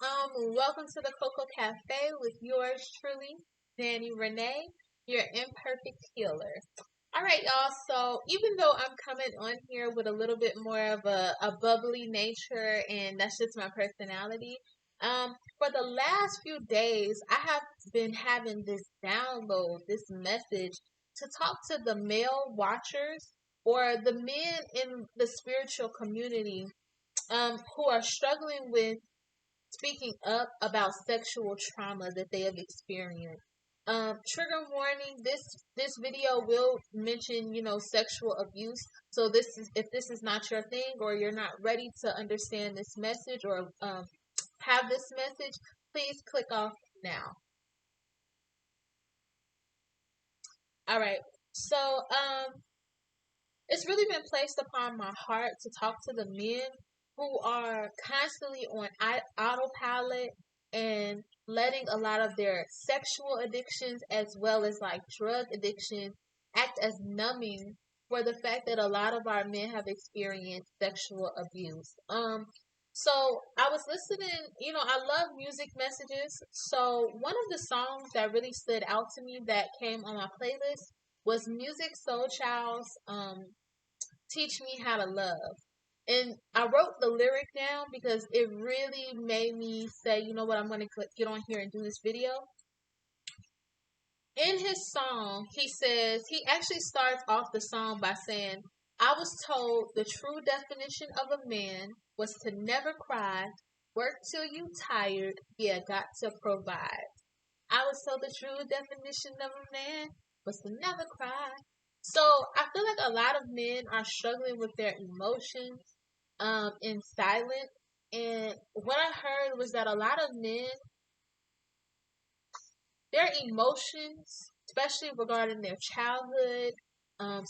Welcome to the Cocoa Cafe with yours truly, Dani Reneé, your imperfect healer. All right, y'all. So even though I'm coming on here with a little bit more of a bubbly nature, and that's just my personality, for the last few days, I have been having this download, this message to talk to the male watchers or the men in the spiritual community, who are struggling with speaking up about sexual trauma that they have experienced. Trigger warning: this video will mention, sexual abuse. So this is if this is not your thing, or you're not ready to understand this message, or have this message, please click off now. All right. So it's really been placed upon my heart to talk to the men who are constantly on autopilot and letting a lot of their sexual addictions as well as like drug addiction act as numbing for the fact that a lot of our men have experienced sexual abuse. So I was listening, I love music messages. So one of the songs that really stood out to me that came on my playlist was Music Soul Child's Teach Me How to Love. And I wrote the lyric down because it really made me say, you know what, I'm going to get on here and do this video. In his song, he actually starts off the song by saying, I was told the true definition of a man was to never cry, work till you tired, yeah, got to provide. I was told the true definition of a man was to never cry. So I feel like a lot of men are struggling with their emotions in silence. And what I heard was that a lot of men, their emotions, especially regarding their childhood,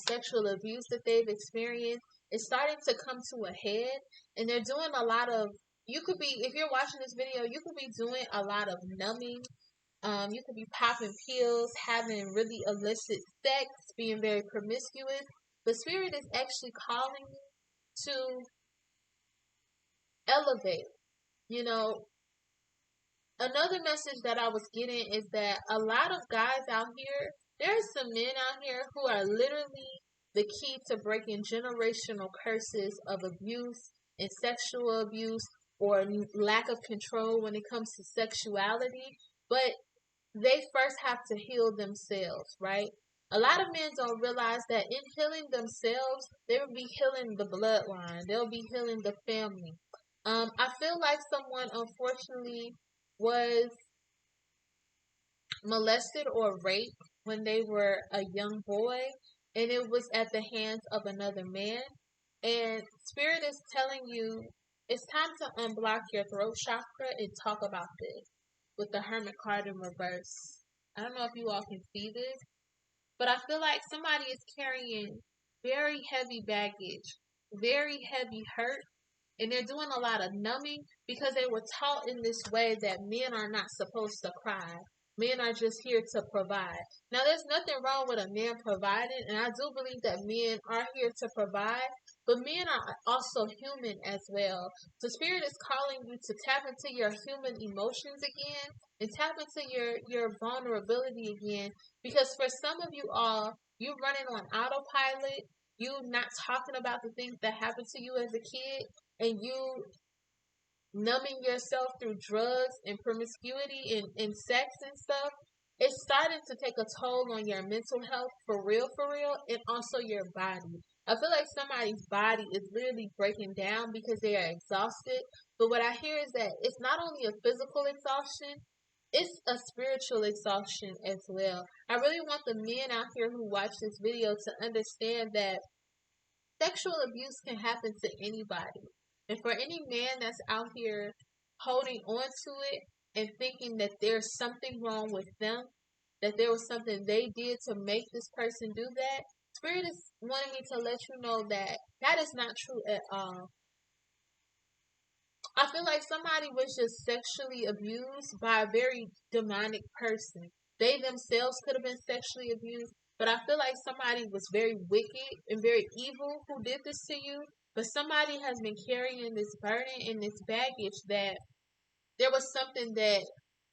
sexual abuse that they've experienced, is starting to come to a head. And they're doing a lot of, if you're watching this video, you could be doing a lot of numbing. You could be popping pills, having really illicit sex, being very promiscuous. The spirit is actually calling you to elevate. You know, another message that I was getting is that a lot of guys out here, there's some men out here who are literally the key to breaking generational curses of abuse and sexual abuse, or lack of control when it comes to sexuality. But they first have to heal themselves, right? A lot of men don't realize that in healing themselves, they will be healing the bloodline. They'll be healing the family. I feel like someone unfortunately was molested or raped when they were a young boy, and it was at the hands of another man. And Spirit is telling you it's time to unblock your throat chakra and talk about this with the Hermit card in reverse. I don't know if you all can see this, but I feel like somebody is carrying very heavy baggage, very heavy hurt, and they're doing a lot of numbing because they were taught in this way that men are not supposed to cry. Men are just here to provide. Now, there's nothing wrong with a man providing, and I do believe that men are here to provide, but men are also human as well. So Spirit is calling you to tap into your human emotions again and tap into your vulnerability again, because for some of you all, you running on autopilot, you not talking about the things that happened to you as a kid, and you numbing yourself through drugs and promiscuity and sex and stuff, it's starting to take a toll on your mental health for real, and also your body. I feel like somebody's body is literally breaking down because they are exhausted. But what I hear is that it's not only a physical exhaustion, it's a spiritual exhaustion as well. I really want the men out here who watch this video to understand that sexual abuse can happen to anybody. And for any man that's out here holding on to it and thinking that there's something wrong with them, that there was something they did to make this person do that, Spirit is wanting me to let you know that that is not true at all. I feel like somebody was just sexually abused by a very demonic person. They themselves could have been sexually abused, but I feel like somebody was very wicked and very evil who did this to you. But somebody has been carrying this burden and this baggage that there was something that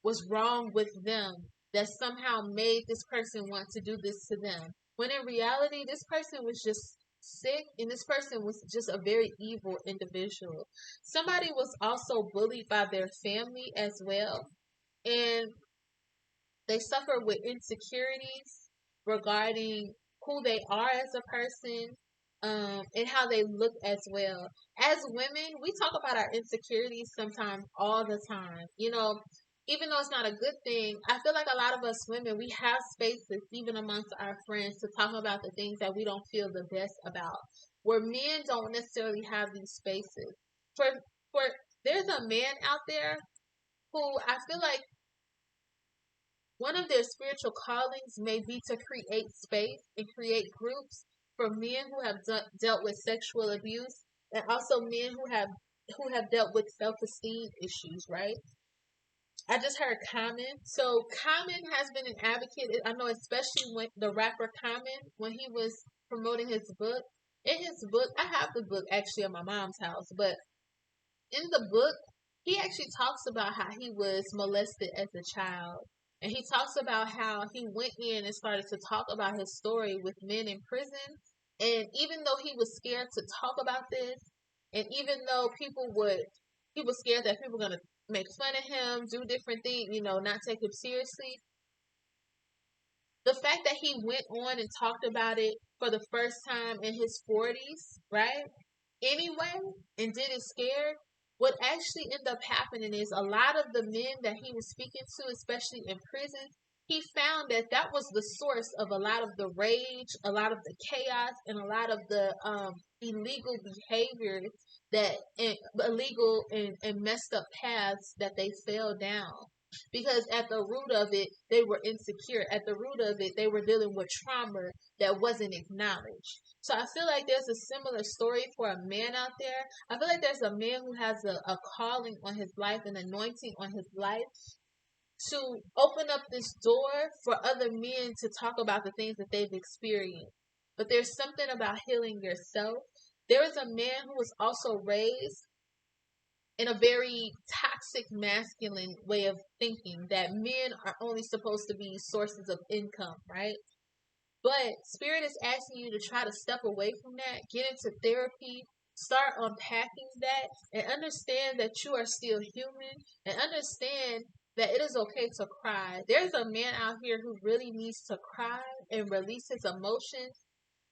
was wrong with them that somehow made this person want to do this to them. When in reality, this person was just sick and this person was just a very evil individual. Somebody was also bullied by their family as well. And they suffer with insecurities regarding who they are as a person, and how they look as well. As women, we talk about our insecurities sometimes all the time. You know, even though it's not a good thing, I feel like a lot of us women, we have spaces, even amongst our friends, to talk about the things that we don't feel the best about. Where men don't necessarily have these spaces. For there's a man out there who I feel like one of their spiritual callings may be to create space and create groups for men who have dealt with sexual abuse, and also men who have dealt with self-esteem issues, right? I just heard Common. So Common has been an advocate. I know, especially when the rapper Common, when he was promoting his book. In his book, I have the book actually at my mom's house, but in the book, he actually talks about how he was molested as a child. And he talks about how he went in and started to talk about his story with men in prison. And even though he was scared to talk about this, and even though he was scared that people were going to make fun of him, do different things, not take him seriously. The fact that he went on and talked about it for the first time in his 40s, right? Anyway, and did it scared, what actually ended up happening is a lot of the men that he was speaking to, especially in prison, he found that that was the source of a lot of the rage, a lot of the chaos, and a lot of the illegal behaviors and illegal and messed up paths that they fell down. Because at the root of it, they were insecure. At the root of it, they were dealing with trauma that wasn't acknowledged. So I feel like there's a similar story for a man out there. I feel like there's a man who has a calling on his life, an anointing on his life, to open up this door for other men to talk about the things that they've experienced. But there's something about healing yourself. There is a man who was also raised in a very toxic masculine way of thinking that men are only supposed to be sources of income, right? But Spirit is asking you to try to step away from that, get into therapy, start unpacking that, and understand that you are still human, and understand that it is okay to cry. There's a man out here who really needs to cry and release his emotions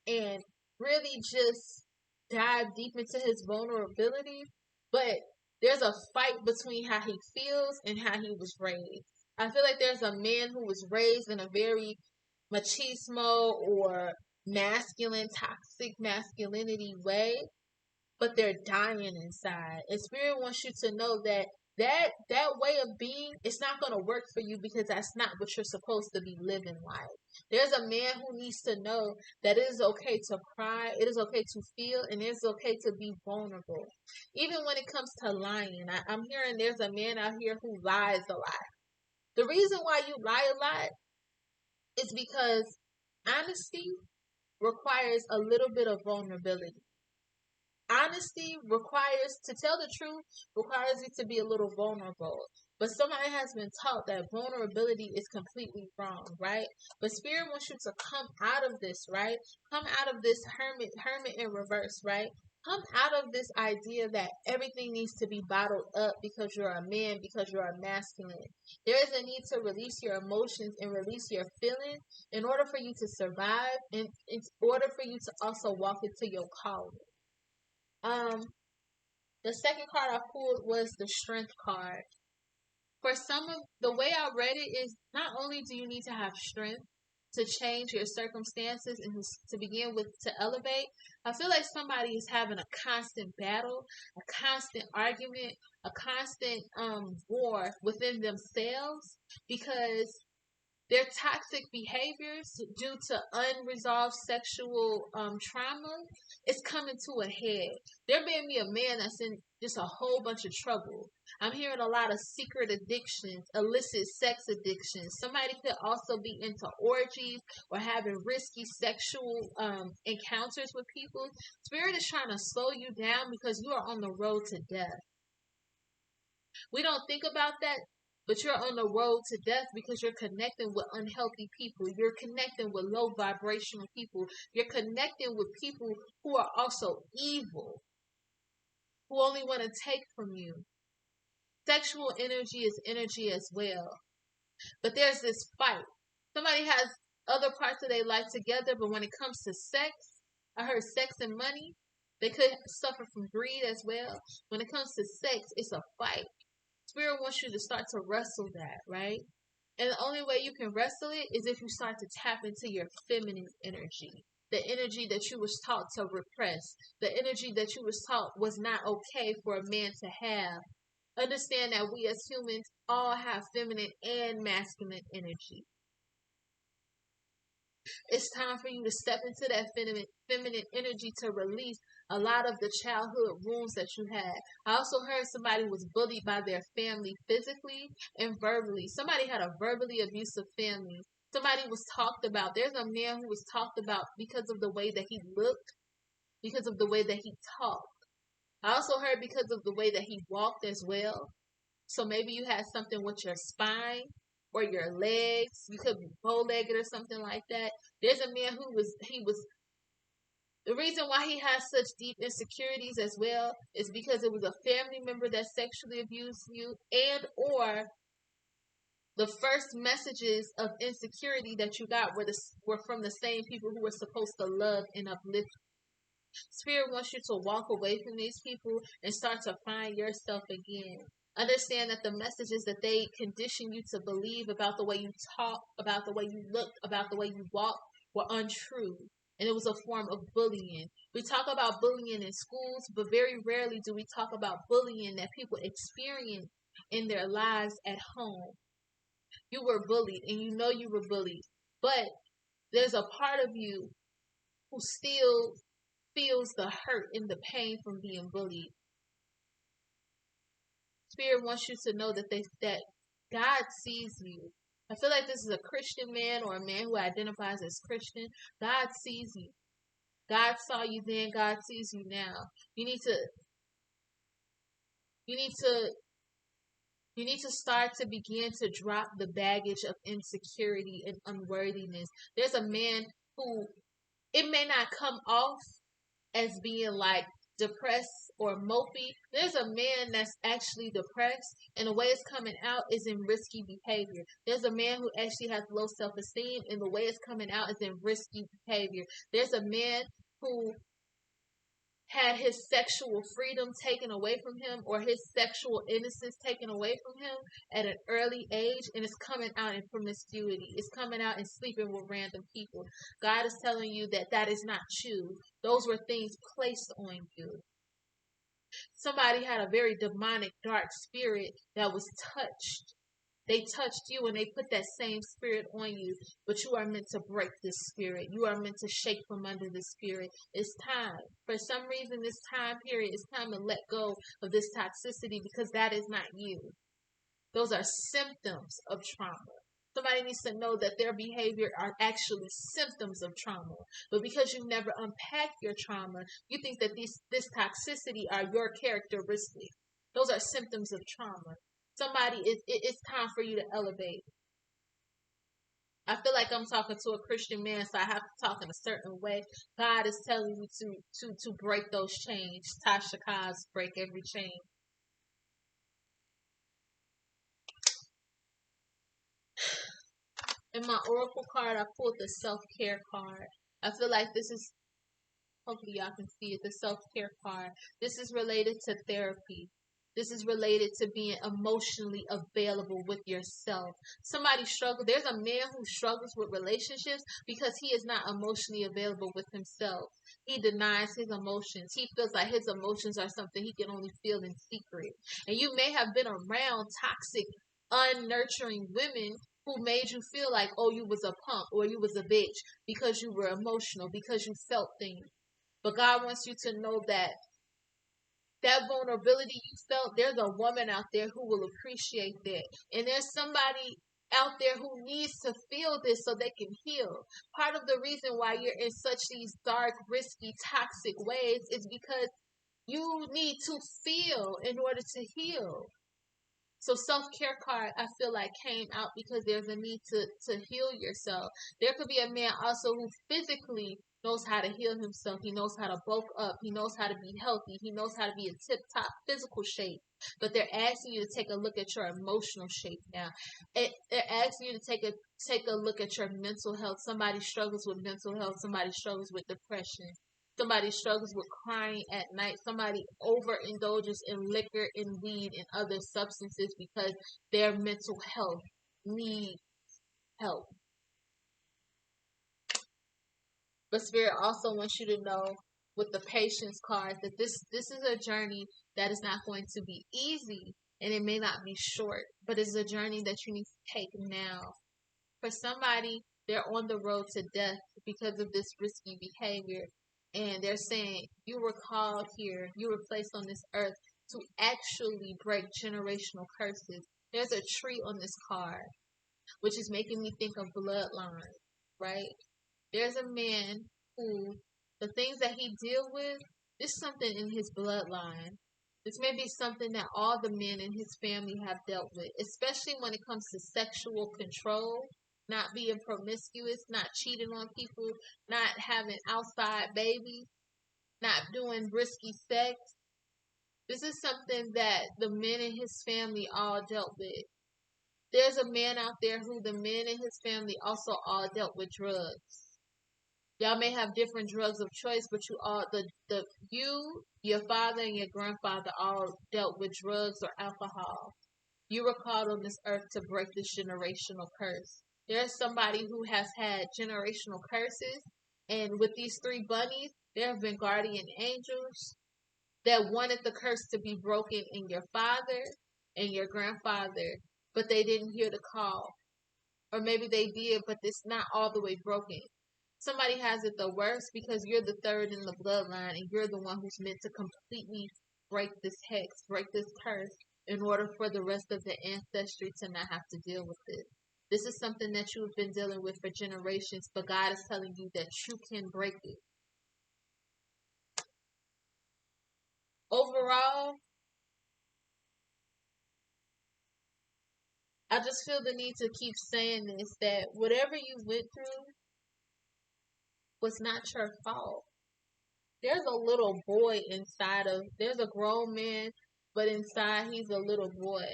and really just dive deep into his vulnerability. But there's a fight between how he feels and how he was raised. I feel like there's a man who was raised in a very machismo or masculine, toxic masculinity way, but they're dying inside. And Spirit wants you to know that that way of being, it's not going to work for you because that's not what you're supposed to be living like. There's a man who needs to know that it is okay to cry, it is okay to feel, and it is okay to be vulnerable. Even when it comes to lying, I'm hearing there's a man out here who lies a lot. The reason why you lie a lot is because honesty requires a little bit of vulnerability. Honesty requires, to tell the truth, requires you to be a little vulnerable. But somebody has been taught that vulnerability is completely wrong, right? But Spirit wants you to come out of this, right? Come out of this hermit in reverse, right? Come out of this idea that everything needs to be bottled up because you're a man, because you're a masculine. There is a need to release your emotions and release your feelings in order for you to survive, and in order for you to also walk into your calling. Um, the second card I pulled was the Strength card. For some of the way I read it is, not only do you need to have strength to change your circumstances and to begin with to elevate, I feel like somebody is having a constant battle, a constant argument, a constant war within themselves because their toxic behaviors due to unresolved sexual trauma is coming to a head. There may be a man that's in just a whole bunch of trouble. I'm hearing a lot of secret addictions, illicit sex addictions. Somebody could also be into orgies or having risky sexual encounters with people. Spirit is trying to slow you down because you are on the road to death. We don't think about that, but you're on the road to death because you're connecting with unhealthy people. You're connecting with low vibrational people. You're connecting with people who are also evil, who only want to take from you. Sexual energy is energy as well. But there's this fight. Somebody has other parts of their life together, but when it comes to sex, I heard sex and money, they could suffer from greed as well. When it comes to sex, it's a fight. Spirit wants you to start to wrestle that, right? And the only way you can wrestle it is if you start to tap into your feminine energy. The energy that you was taught to repress. The energy that you was taught was not okay for a man to have. Understand that we as humans all have feminine and masculine energy. It's time for you to step into that feminine energy to release a lot of the childhood wounds that you had. I also heard somebody was bullied by their family physically and verbally. Somebody had a verbally abusive family. Somebody was talked about. There's a man who was talked about because of the way that he looked, because of the way that he talked. I also heard because of the way that he walked as well. So maybe you had something with your spine or your legs. You could be bow-legged or something like that. There's a man he was the reason why he has such deep insecurities as well is because it was a family member that sexually abused you, and or the first messages of insecurity that you got were from the same people who were supposed to love and uplift. Spirit wants you to walk away from these people and start to find yourself again. Understand that the messages that they condition you to believe about the way you talk, about the way you look, about the way you walk were untrue. And it was a form of bullying. We talk about bullying in schools, but very rarely do we talk about bullying that people experience in their lives at home. You were bullied and you know you were bullied, but there's a part of you who still feels the hurt and the pain from being bullied. Spirit wants you to know that God sees you. I feel like this is a Christian man or a man who identifies as Christian. God sees you. God saw you then. God sees you now. You need to. You need to. You need to start to begin to drop the baggage of insecurity and unworthiness. There's a man who it may not come off as being like depressed or mopey. There's a man that's actually depressed, and the way it's coming out is in risky behavior. There's a man who actually has low self-esteem, and the way it's coming out is in risky behavior. There's a man who had his sexual freedom taken away from him or his sexual innocence taken away from him at an early age, and it's coming out in promiscuity. It's coming out in sleeping with random people. God is telling you that that is not you. Those were things placed on you. Somebody had a very demonic, dark spirit that was touched. They touched you and they put that same spirit on you. But you are meant to break this spirit. You are meant to shake from under this spirit. It's time. For some reason, this time period, it's time to let go of this toxicity because that is not you. Those are symptoms of trauma. Somebody needs to know that their behavior are actually symptoms of trauma. But because you never unpack your trauma, you think that this toxicity are your characteristics. Those are symptoms of trauma. It's time for you to elevate. I feel like I'm talking to a Christian man, so I have to talk in a certain way. God is telling you to break those chains. Tasha Cobbs, break every chain. In my oracle card, I pulled the self-care card. I feel like this is, hopefully y'all can see it, the self-care card. This is related to therapy. This is related to being emotionally available with yourself. Somebody struggles. There's a man who struggles with relationships because he is not emotionally available with himself. He denies his emotions. He feels like his emotions are something he can only feel in secret. And you may have been around toxic, unnurturing women who made you feel like, oh, you was a punk or you was a bitch because you were emotional, because you felt things. But God wants you to know that vulnerability you felt, there's a woman out there who will appreciate that. And there's somebody out there who needs to feel this so they can heal. Part of the reason why you're in such these dark, risky, toxic ways is because you need to feel in order to heal. So self-care card, I feel like, came out because there's a need to heal yourself. There could be a man also who physically knows how to heal himself. He knows how to bulk up. He knows how to be healthy. He knows how to be in tip-top physical shape. But they're asking you to take a look at your emotional shape now. They're asking you to take a look at your mental health. Somebody struggles with mental health. Somebody struggles with depression. Somebody struggles with crying at night. Somebody overindulges in liquor and weed and other substances because their mental health needs help. But Spirit also wants you to know with the patience card that this is a journey that is not going to be easy, and it may not be short, but it's a journey that you need to take now. For somebody, they're on the road to death because of this risky behavior. And they're saying, you were called here, you were placed on this earth to actually break generational curses. There's a tree on this card, which is making me think of bloodline, right? There's a man who, the things that he deal with, is something in his bloodline. This may be something that all the men in his family have dealt with, especially when it comes to sexual control, not being promiscuous, not cheating on people, not having outside babies, not doing risky sex. This is something that the men in his family all dealt with. There's a man out there who the men in his family also all dealt with drugs. Y'all may have different drugs of choice, but you all your father and your grandfather all dealt with drugs or alcohol. You were called on this earth to break this generational curse. There's somebody who has had generational curses, and with these three bunnies, there have been guardian angels that wanted the curse to be broken in your father and your grandfather, but they didn't hear the call. Or maybe they did, but it's not all the way broken. Somebody has it the worst because you're the third in the bloodline and you're the one who's meant to completely break this hex, break this curse in order for the rest of the ancestry to not have to deal with it. This is something that you have been dealing with for generations, but God is telling you that you can break it. Overall, I just feel the need to keep saying this, that whatever you went through was not your fault. There's a little boy there's a grown man, but inside he's a little boy.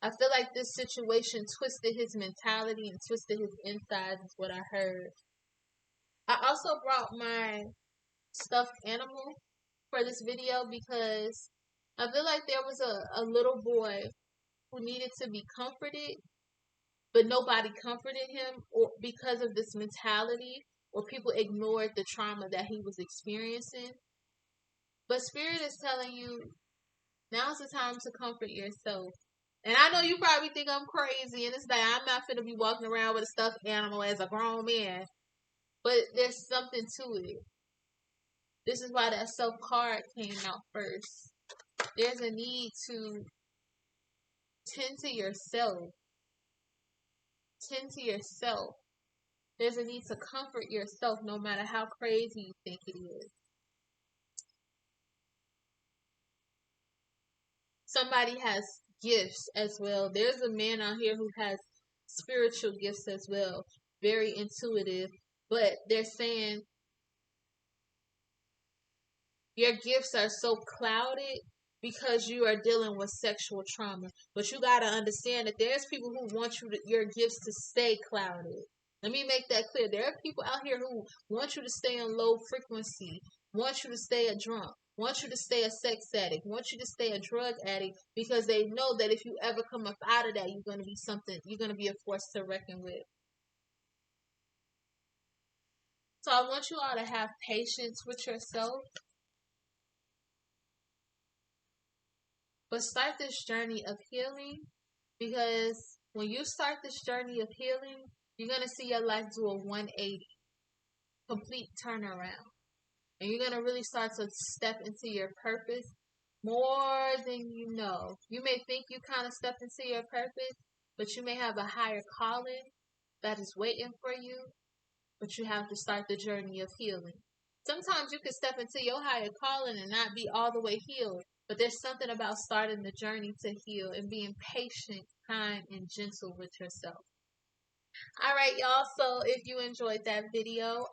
I feel like this situation twisted his mentality and twisted his insides, is what I heard. I also brought my stuffed animal for this video because I feel like there was a little boy who needed to be comforted, but nobody comforted him or because of this mentality, or people ignored the trauma that he was experiencing. But Spirit is telling you, now's the time to comfort yourself. And I know you probably think I'm crazy, and it's like I'm not finna be walking around with a stuffed animal as a grown man. But there's something to it. This is why that self card came out first. There's a need to tend to yourself. Tend to yourself. There's a need to comfort yourself no matter how crazy you think it is. Somebody has gifts as well. There's a man out here who has spiritual gifts as well. Very intuitive. But they're saying your gifts are so clouded because you are dealing with sexual trauma. But you got to understand that there's people who want your gifts to stay clouded. Let me make that clear. There are people out here who want you to stay on low frequency, want you to stay a drunk, want you to stay a sex addict, want you to stay a drug addict, because they know that if you ever come up out of that, you're going to be a force to reckon with. So I want you all to have patience with yourself, but start this journey of healing, because when you start this journey of healing, you're going to see your life do a 180, complete turnaround. And you're going to really start to step into your purpose more than you know. You may think you kind of stepped into your purpose, but you may have a higher calling that is waiting for you, but you have to start the journey of healing. Sometimes you can step into your higher calling and not be all the way healed, But there's something about starting the journey to heal and being patient, kind, and gentle with yourself. All right, y'all. So if you enjoyed that video,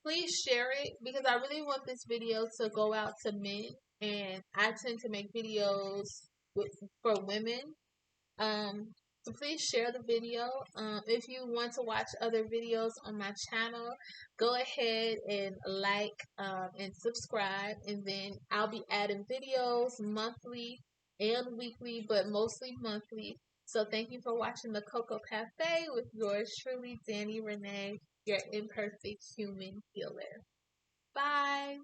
please share it because I really want this video to go out to men, and I tend to make videos with for women. So please share the video. If you want to watch other videos on my channel, go ahead and like and subscribe, and then I'll be adding videos monthly and weekly, but mostly monthly. So thank you for watching the Coco Cafe with yours truly, Dani Reneé, your imperfect human healer. Bye.